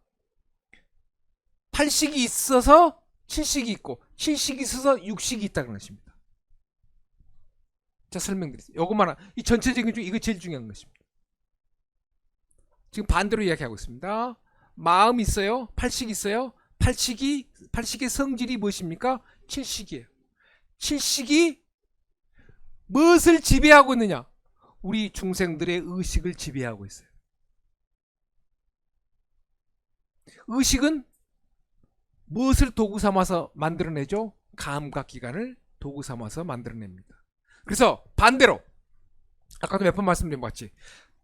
팔식이 있어서 칠식이 있고 칠식이 있어서 육식이 있다는 것입니다. 자, 설명드리겠습니다. 요것만 이 전체적인 중 이거 제일 중요한 것입니다. 지금 반대로 이야기하고 있습니다. 마음이 있어요. 팔식이 있어요. 팔식의 성질이 무엇입니까? 칠식이에요. 칠식이 무엇을 지배하고 있느냐? 우리 중생들의 의식을 지배하고 있어요. 의식은 무엇을 도구 삼아서 만들어내죠? 감각기관을 도구 삼아서 만들어냅니다. 그래서 반대로 아까도 몇 번 말씀드린 것 같이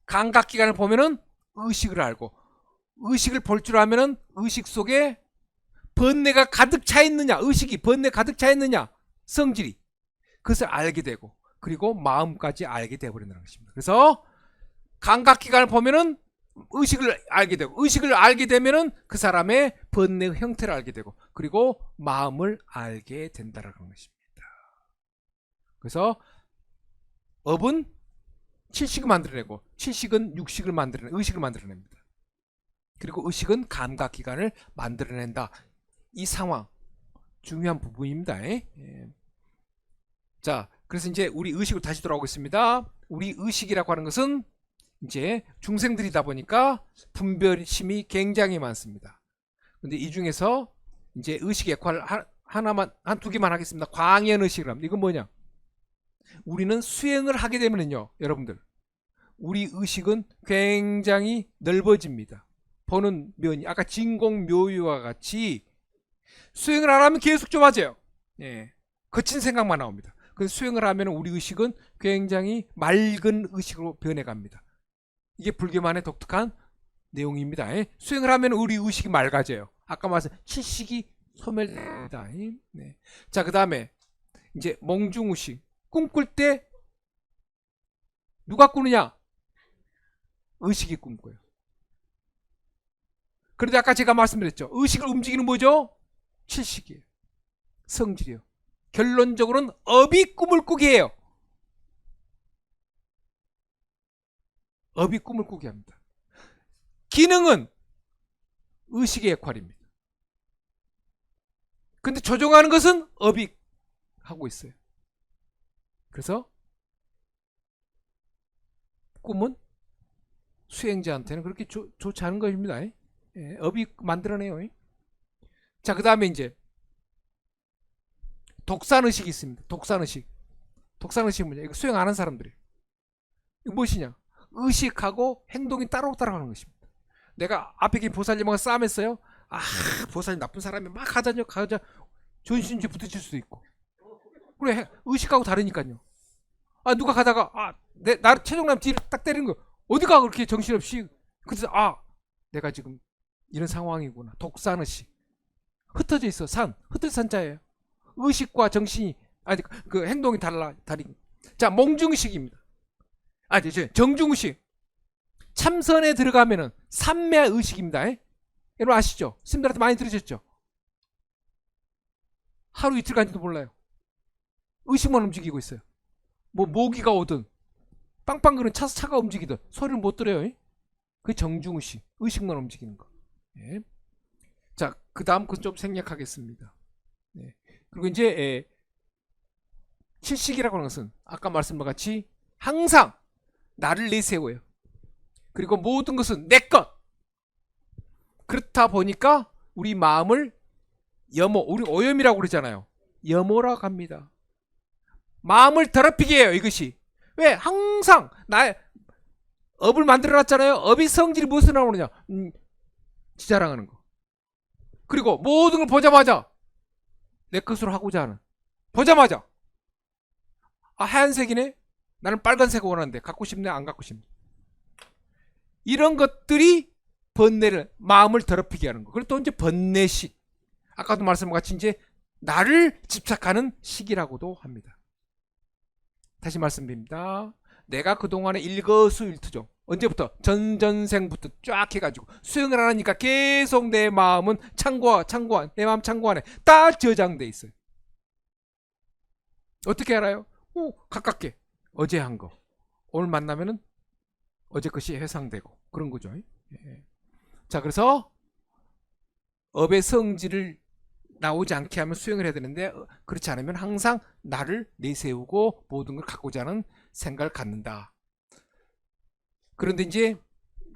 감각기관을 보면은 의식을 알고 의식을 볼 줄 알면은 의식 속에 번뇌가 가득 차 있느냐, 의식이 번뇌 가득 차 있느냐, 성질이 그것을 알게 되고 그리고 마음까지 알게 되어버린다는 것입니다. 그래서 감각기관을 보면은 의식을 알게 되고 의식을 알게 되면은 그 사람의 번뇌의 형태를 알게 되고 그리고 마음을 알게 된다는 것입니다. 그래서 업은 칠식을 만들어내고 칠식은 육식을 만들어내 의식을 만들어냅니다. 그리고 의식은 감각기관을 만들어낸다. 이 상황 중요한 부분입니다. 자, 그래서 이제 우리 의식으로 다시 돌아오겠습니다. 우리 의식이라고 하는 것은 이제 중생들이다 보니까 분별심이 굉장히 많습니다. 근데 이 중에서 이제 의식 역할을 하나만 한 두 개만 하겠습니다. 광연 의식을 합니다. 이건 뭐냐? 우리는 수행을 하게 되면요, 여러분들 우리 의식은 굉장히 넓어집니다. 보는 면이 아까 진공묘유와 같이 수행을 안 하면 계속 좁아져요. 거친 생각만 나옵니다. 그 수행을 하면 우리 의식은 굉장히 맑은 의식으로 변해갑니다. 이게 불교만의 독특한 내용입니다. 수행을 하면 우리 의식이 맑아져요. 아까 말씀 칠식이 소멸됩니다. 자, 그 다음에 이제 몽중의식. 꿈꿀 때 누가 꾸느냐? 의식이 꿈꿔요. 그런데 아까 제가 말씀드렸죠. 의식을 움직이는 뭐죠? 칠식이에요. 성질이에요. 결론적으로는 업이 꿈을 꾸게 해요. 업이 꿈을 꾸게 합니다. 기능은 의식의 역할입니다. 근데 조종하는 것은 업이 하고 있어요. 그래서 꿈은 수행자한테는 그렇게 좋지 않은 것입니다. 업이 만들어내요. 자, 그 다음에 이제 독산의식이 있습니다. 독산의식은 뭐냐? 이거 수행 안 하는 사람들이에요. 이거 무엇이냐? 의식하고 행동이 따로 따라가는 것입니다. 내가 앞에 계신 보살님하고 싸움했어요. 아, 보살님 나쁜 사람이 막 가자냐 존신지 부딪힐 수도 있고. 그래, 의식하고 다르니까요. 아, 누가 가다가 나를 최종남 뒤를 딱 때리는 거 어디가 그렇게 정신없이. 그래서 내가 지금 이런 상황이구나. 독산의식. 흩어져 있어. 흩어져 산자예요. 의식과 정신이 그 행동이 다르고. 자, 몽중의식입니다. 정중의식. 참선에 들어가면은 삼매의식입니다. 여러분 아시죠? 스님들한테 많이 들으셨죠? 하루 이틀 간지도 몰라요. 의식만 움직이고 있어요. 뭐 모기가 오든 빵빵거리는 차가 움직이든 소리를 못 들어요. 그게 정중의식. 의식만 움직이는 거. 자, 그 다음 건 좀 생략하겠습니다. 그리고 이제 칠식이라고 하는 것은 아까 말씀과 같이 항상 나를 내세워요. 그리고 모든 것은 내 것. 그렇다 보니까 우리 마음을 우리 오염이라고 그러잖아요. 염오라고 합니다. 마음을 더럽히게 해요, 이것이. 왜? 항상 나의 업을 만들어놨잖아요. 업의 성질이 무엇으로 나오느냐? 지자랑하는 거. 그리고 모든 걸 보자마자 내 것으로 하고자 하는. 보자마자 하얀색이네? 나는 빨간색 원하는데 갖고 싶네? 안 갖고 싶네? 이런 것들이 번뇌를, 마음을 더럽히게 하는 거. 그리고 또 이제 번뇌식. 아까도 말씀한 같이 이제 나를 집착하는 식이라고도 합니다. 다시 말씀드립니다. 내가 그동안에 일거수일투족, 언제부터? 전전생부터 쫙 해가지고 수행을 안 하니까 계속 내 마음은 내 마음 창고 안에 다 저장돼 있어요. 어떻게 알아요? 가깝게 어제 한 거 오늘 만나면은 어제 것이 회상되고 그런 거죠. 예. 자, 그래서 업의 성질을 나오지 않게 하면 수행을 해야 되는데, 그렇지 않으면 항상 나를 내세우고 모든 걸 갖고자 하는 생각을 갖는다. 그런데 이제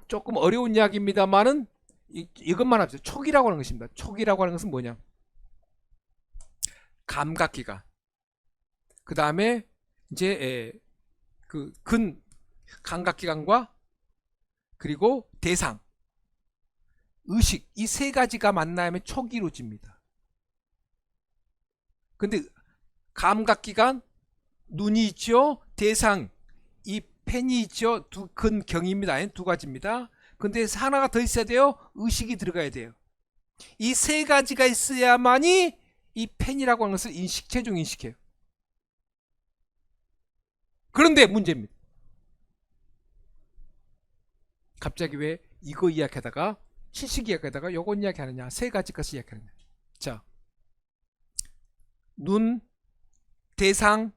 조금 어려운 이야기입니다만은 이것만 합시다. 촉이라고 하는 것입니다. 촉이라고 하는 것은 뭐냐? 감각기관. 그 다음에 이제 감각기관과 그리고 대상, 의식, 이 세 가지가 만나면 촉이 이루어집니다. 근데 감각기관, 눈이 있죠. 대상, 이 펜이 있죠. 근경입니다. 두 가지입니다. 근데 하나가 더 있어야 돼요. 의식이 들어가야 돼요. 이 세 가지가 있어야만이 이 펜이라고 하는 것을 최종 인식해요. 그런데 문제입니다. 갑자기 왜 이거 이야기하다가 칠식 이야기하다가 요건 이야기하느냐, 세 가지 것을 이야기하느냐. 자, 눈, 대상,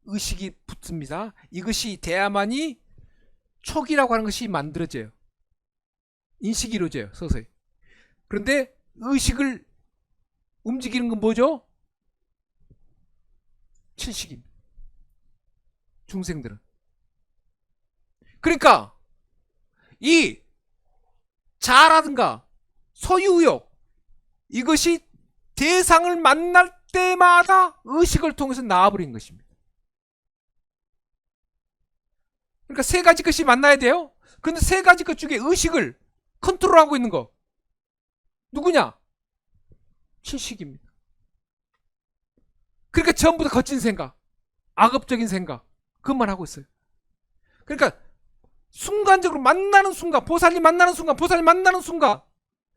의식이 붙습니다. 이것이 돼야만이 촉이라고 하는 것이 만들어져요. 인식이 이루어져요. 서서히. 그런데 의식을 움직이는 건 뭐죠? 칠식입니다. 중생들은. 그러니까 이 자라든가 소유욕, 이것이 대상을 만날 때마다 의식을 통해서 나와버린 것입니다. 그러니까 세 가지 것이 만나야 돼요. 그런데 세 가지 것 중에 의식을 컨트롤하고 있는 거 누구냐? 칠식입니다. 그러니까 전부 다 거친 생각, 악업적인 생각, 그것만 하고 있어요. 그러니까 순간적으로 만나는 순간, 보살님 만나는 순간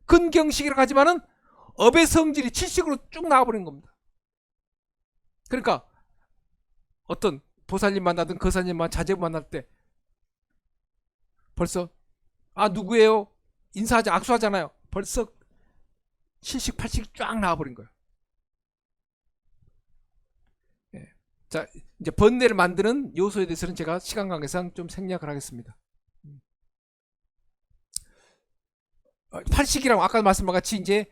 근경식이라고 하지만은 업의 성질이 칠식으로 쭉 나와버린 겁니다. 그러니까 어떤 보살님 만나든 거사님 자제분 만날 때 벌써 누구예요? 인사하지, 악수하잖아요. 벌써 칠식 팔식 쫙 나와버린 거예요. 예. 자, 이제 번뇌를 만드는 요소에 대해서는 제가 시간 관계상 좀 생략을 하겠습니다. 팔식이라고 아까 말씀한 같이 이제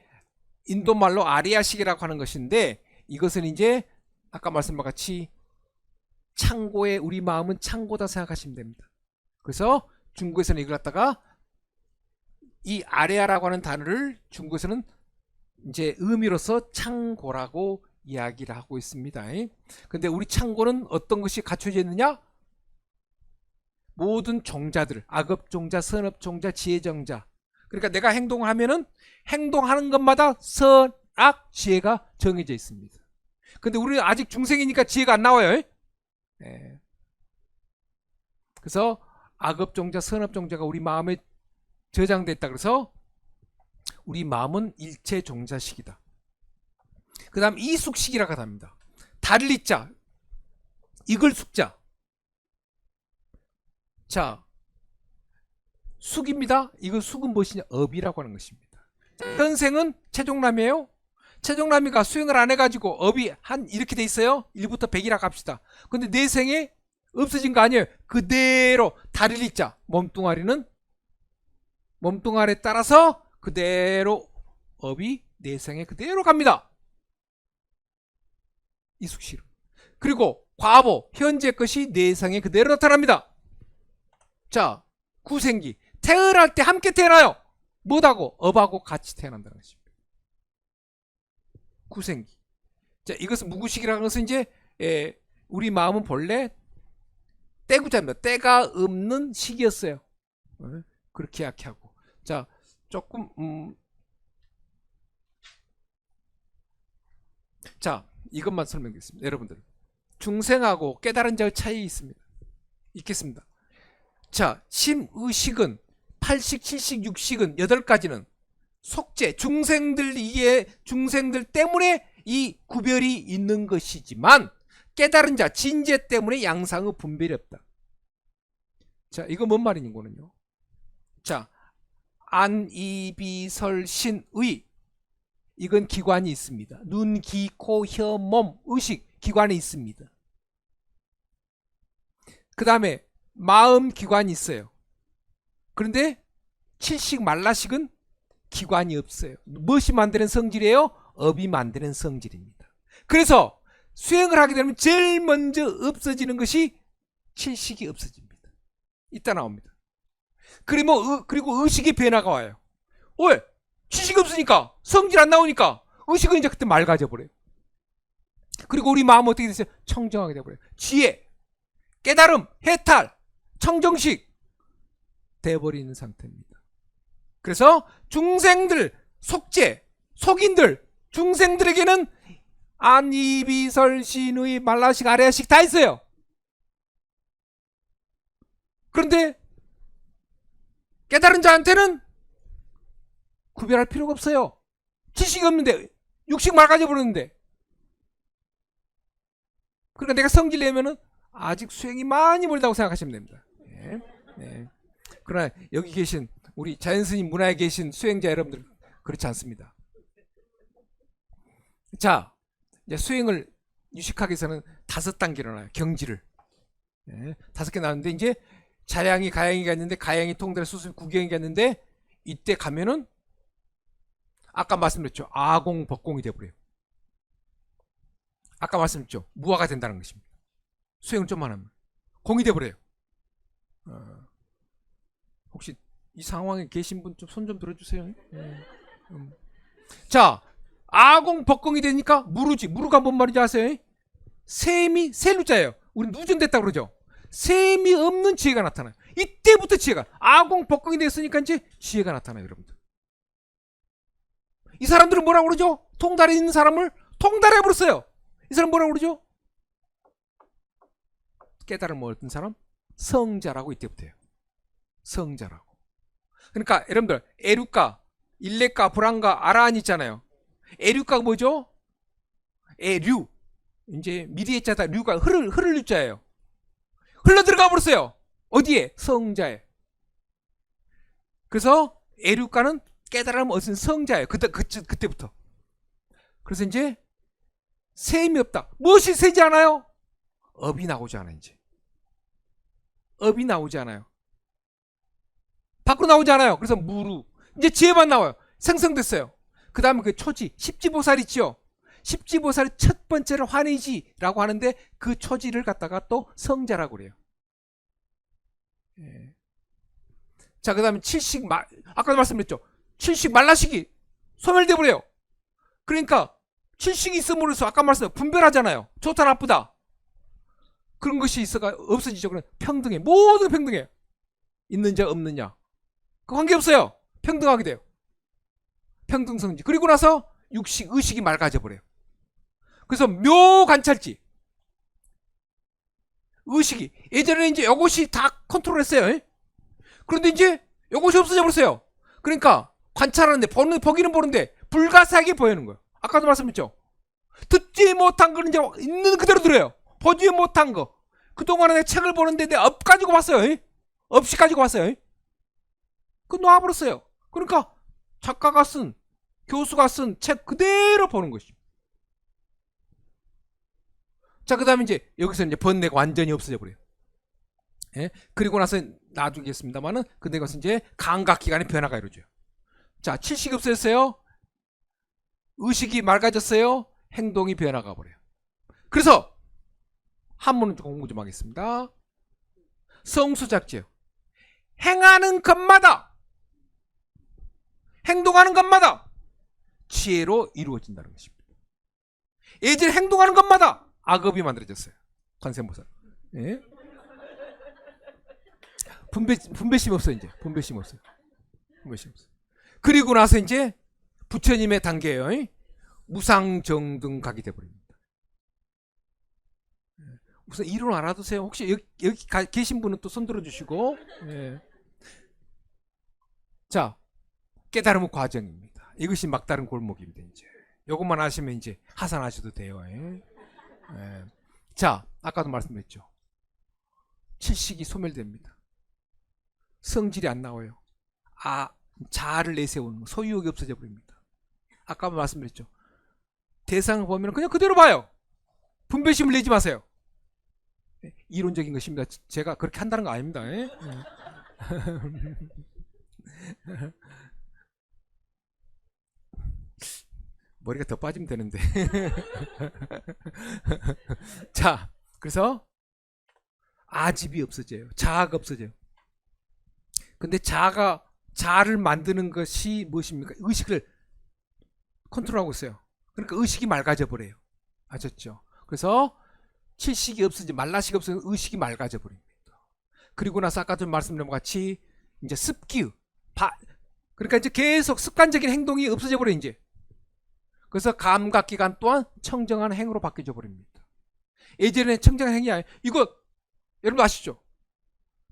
인도말로 아리아식이라고 하는 것인데, 이것은 이제 아까 말씀한 같이 창고에, 우리 마음은 창고다 생각하시면 됩니다. 그래서 중국에서는 이걸 갖다가 이 아레아라고 하는 단어를 중국에서는 이제 의미로서 창고라고 이야기를 하고 있습니다. 근데 우리 창고는 어떤 것이 갖춰져 있느냐? 모든 종자들, 악업종자, 선업종자, 지혜종자. 그러니까 내가 행동을 하면은 행동하는 것마다 선, 악, 지혜가 정해져 있습니다. 근데 우리는 아직 중생이니까 지혜가 안 나와요. 네. 그래서 악업종자, 선업종자가 우리 마음에 저장됐다. 그래서 우리 마음은 일체종자식이다. 그 다음 이숙식이라고 합니다. 달리자, 이걸 숙자. 자, 숙입니다. 이거 숙은 무엇이냐? 업이라고 하는 것입니다. 현생은 최종남이에요. 최종남이가 수행을 안 해가지고 업이 한 이렇게 돼 있어요. 1부터 100이라고 합시다. 근데 내 생에 없어진 거 아니에요. 그대로 달리자, 몸뚱아리는 몸뚱아리에 따라서 그대로 업이 내 생에 그대로 갑니다. 이숙시로. 그리고 과보, 현재 것이 내 생에 그대로 나타납니다. 자, 구생기. 태어날 때 함께 태어나요. 뭐하고? 업하고 같이 태어난다는 것입니다. 구생기. 자, 이것은 무구식이라는 것은 이제 우리 마음은 본래 때구자입니다. 때가 없는 식이었어요. 그렇게 약하고. 자, 조금 자, 이것만 설명드리겠습니다. 여러분들, 중생하고 깨달은 자의 차이 있습니다. 있겠습니다. 자, 심의식은 8식, 7식, 6식은 8가지는 속죄, 중생들 때문에 이 구별이 있는 것이지만 깨달은 자, 진재 때문에 양상의 분별이 없다. 자, 이거 뭔 말이냐고는요. 자, 안, 이, 비, 설, 신, 의. 이건 기관이 있습니다. 눈, 귀, 코, 혀, 몸, 의식 기관이 있습니다. 그 다음에 마음 기관이 있어요. 그런데 칠식 말라식은 기관이 없어요. 무엇이 만드는 성질이에요? 업이 만드는 성질입니다. 그래서 수행을 하게 되면 제일 먼저 없어지는 것이 칠식이 없어집니다. 이따 나옵니다. 그리고 의식의 변화가 와요. 왜? 칠식이 없으니까, 성질 안 나오니까 의식은 이제 그때 맑아져 버려요. 그리고 우리 마음은 어떻게 됐어요? 청정하게 돼버려요. 지혜, 깨달음, 해탈, 청정식 돼버리는 상태입니다. 그래서 중생들, 속죄, 속인들, 중생들에게는 안, 이, 비, 설, 신, 의, 말라식, 아래식 다 있어요. 그런데 깨달은 자한테는 구별할 필요가 없어요. 지식이 없는데, 육식 맑아져 버렸는데. 그러니까 내가 성질 내면은 아직 수행이 많이 멀다고 생각하시면 됩니다. 네. 네. 그러나 여기 계신 우리 자연스님 문화에 계신 수행자 여러분들 그렇지 않습니다. 자, 이제 수행을 유식하기 위해서는 5단계로 나와요. 경지를. 네. 5개 나왔는데 이제 자양이 가양이가 있는데 가양이 통달에 수술 구경이가 있는데 이때 가면은 아까 말씀드렸죠. 아공 법공이 돼버려요. 아까 말씀드렸죠. 무아가 된다는 것입니다. 수행을 좀만 하면 공이 돼버려요. 혹시 이 상황에 계신 분 좀 손 좀 들어주세요. 자, 아공 법공이 되니까 무루지. 무루가 뭔 말인지 아세요? 셈이 세루자예요. 우리 누전됐다 그러죠. 셈이 없는 지혜가 나타나요. 이때부터 지혜가 아공 법공이 됐으니까 이제 지혜가 나타나요, 여러분들. 이 사람들은 뭐라고 그러죠? 통달에 있는 사람을 통달해 버렸어요. 이 사람 뭐라고 그러죠? 깨달음을 얻은 사람 성자라고 이때부터요. 성자라고. 그러니까 여러분들 에류가, 일레가, 불안가, 아라한 있잖아요. 에류가가 뭐죠? 에류. 이제 미리의 자다 류가 흐를 유자예요. 흘러 들어가 버렸어요. 어디에? 성자에. 그래서 에류가는 깨달음 얻은 성자예요. 그때부터. 그래서 이제 셈이 없다. 무엇이 세지 않아요? 업이 나오지 않아요. 이제 업이 나오지 않아요. 밖으로 나오지 않아요. 그래서 무루. 이제 지혜만 나와요. 생성됐어요. 그 다음에 그 초지, 십지보살 있죠. 십지보살의 첫 번째를 환희지라고 하는데 그 초지를 갖다가 또 성자라고 그래요. 예. 자, 그 다음에 칠식, 아까도 말씀드렸죠. 칠식 말라식이 소멸돼 버려요. 그러니까 칠식이 있음으로써 아까 말씀드렸죠. 분별하잖아요. 좋다 나쁘다. 그런 것이 있어가 없어지죠. 그럼 평등해. 모든 평등해. 있는 자 없는 자. 그 관계없어요. 평등하게 돼요. 평등성지. 그리고 나서 육식, 의식이 맑아져 버려요. 그래서 묘관찰지. 의식이. 예전에는 이제 요것이 다 컨트롤했어요. 그런데 이제 요것이 없어져 버렸어요. 그러니까 관찰하는데 보기는 보는데 불가사하게 보이는 거예요. 아까도 말씀드렸죠. 듣지 못한 거는 이제 있는 그대로 들어요. 보지 못한 거. 그동안에 내가 책을 보는데 내가 업 가지고 봤어요. 없이 가지고 봤어요. 그 놔버렸어요. 그러니까 작가가 쓴, 교수가 쓴 책 그대로 보는 것이죠. 자, 그 다음에 이제 여기서 이제 번뇌가 완전히 없어져 버려요. 예? 그리고 나서 나중이겠습니다만은 근데 그것은 이제 감각기관의 변화가 이루어져요. 자, 칠식이 없어졌어요. 의식이 맑아졌어요. 행동이 변화가 버려요. 그래서 한문을 공부 좀 하겠습니다. 성수작지요. 행하는 것마다, 행동하는 것마다 지혜로 이루어진다는 것입니다. 예전에 행동하는 것마다 악업이 만들어졌어요. 관세음보살. 예? 분배심 없어요. 이제 분배심 없어요. 분배심 없어요. 그리고 나서 이제 부처님의 단계예요. 무상정등 각이 돼버립니다. 우선 이론 알아두세요. 혹시 여기 계신 분은 또 손 들어주시고. 예. 자, 깨달음은 과정입니다. 이것이 막다른 골목입니다. 이제 요것만 아시면 이제 하산하셔도 돼요. 예. 예. 자, 아까도 말씀드렸죠. 칠식이 소멸됩니다. 성질이 안 나와요. 자아를 내세우는 소유욕이 없어져 버립니다. 아까 말씀드렸죠. 대상을 보면 그냥 그대로 봐요. 분별심을 내지 마세요. 이론적인 것입니다. 제가 그렇게 한다는 거 아닙니다. 머리가 더 빠지면 되는데. 자, 그래서 아집이 없어져요. 자아가 없어져요. 근데 자아를 만드는 것이 무엇입니까? 의식을 컨트롤하고 있어요. 그러니까 의식이 맑아져 버려요. 아셨죠? 그래서 칠식이 없어지고 말라식이 없어지면 의식이 맑아져 버립니다. 그리고 나서 아까 좀 말씀드린 것 같이 이제 습기, 그러니까 이제 계속 습관적인 행동이 없어져 버려요. 이제 그래서 감각기관 또한 청정한 행으로 바뀌어 버립니다. 예전에 청정한 행위 아니에요. 이거 여러분 아시죠?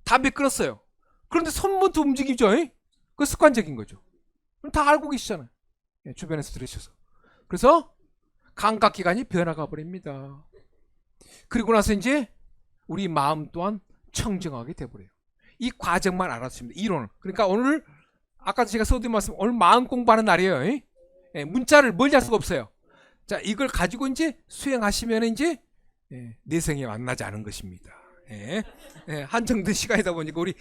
담배 끊었어요. 그런데 손부터 움직이죠. 그 습관적인 거죠. 다 알고 계시잖아요. 주변에서 들으셔서. 그래서 감각기관이 변화가 버립니다. 그리고 나서 이제 우리 마음 또한 청정하게 돼버려요. 이 과정만 알았습니다. 이론을. 그러니까 오늘 아까도 제가 써드린 말씀, 오늘 마음 공부하는 날이에요. 문자를 멀리 할 수가 없어요. 자, 이걸 가지고 이제 수행하시면 이제 내생에 만나지 않은 것입니다. 한정된 시간이다 보니까 우리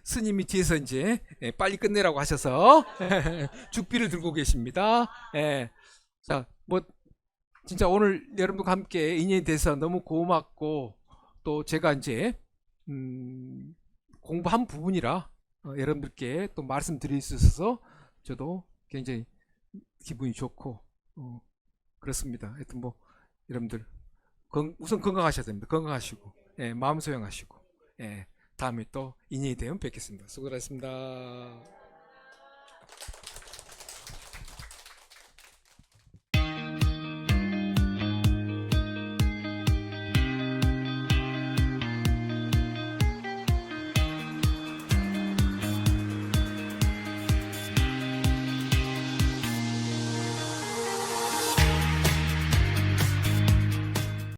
스님이 뒤에서 이제 빨리 끝내라고 하셔서 죽비를 들고 계십니다. 자, 뭐 진짜 오늘 여러분과 함께 인연이 돼서 너무 고맙고 또 제가 이제 공부한 부분이라 여러분들께 또 말씀드릴 수 있어서 저도 굉장히 기분이 좋고 그렇습니다. 하여튼 뭐 여러분들 우선 건강하셔야 됩니다. 건강하시고 마음 소양하시고 다음에 또 인연이 되면 뵙겠습니다. 수고하셨습니다.